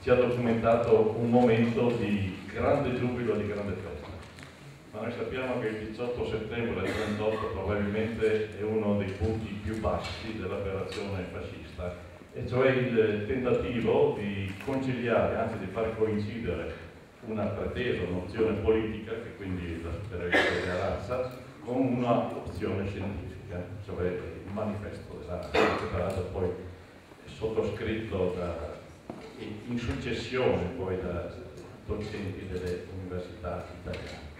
Ci ha documentato un momento di grande giubilo, di grande festa. Ma noi sappiamo che il 18 settembre del 38 probabilmente è uno dei punti più bassi dell'operazione fascista, e cioè il tentativo di conciliare, anzi di far coincidere una pretesa, un'opzione politica, che quindi la superiorità della razza, con una opzione scientifica, cioè il manifesto della razza, che tra l'altro poi è sottoscritto in successione poi da docenti delle università italiane.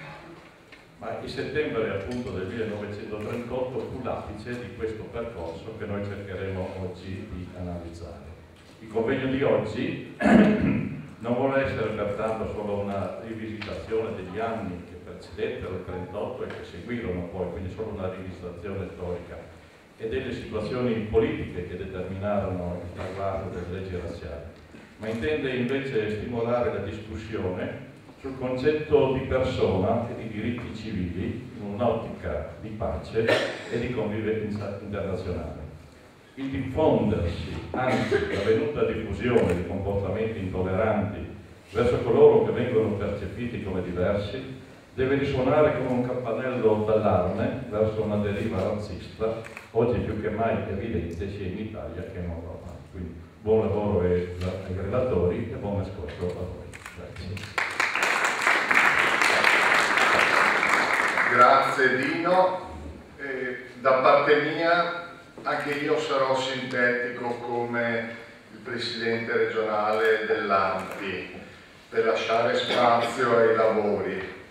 Ma il settembre appunto del 1938 fu l'apice di questo percorso che noi cercheremo oggi di analizzare. Il convegno di oggi non vuole essere pertanto solo una rivisitazione degli anni che precedettero il 38 e che seguirono poi, quindi solo una rivisitazione storica, e delle situazioni politiche che determinarono il traguardo delle leggi razziali, ma intende invece stimolare la discussione sul concetto di persona e di diritti civili in un'ottica di pace e di convivenza internazionale. Il diffondersi, anzi la venuta diffusione di comportamenti intolleranti verso coloro che vengono percepiti come diversi deve risuonare come un campanello d'allarme verso una deriva razzista oggi più che mai evidente sia in Italia che in Europa. Quindi buon lavoro ai relatori e buon ascolto a voi. Grazie. Grazie Dino. Da parte mia anche io sarò sintetico come il presidente regionale dell'ANPI per lasciare spazio ai lavori.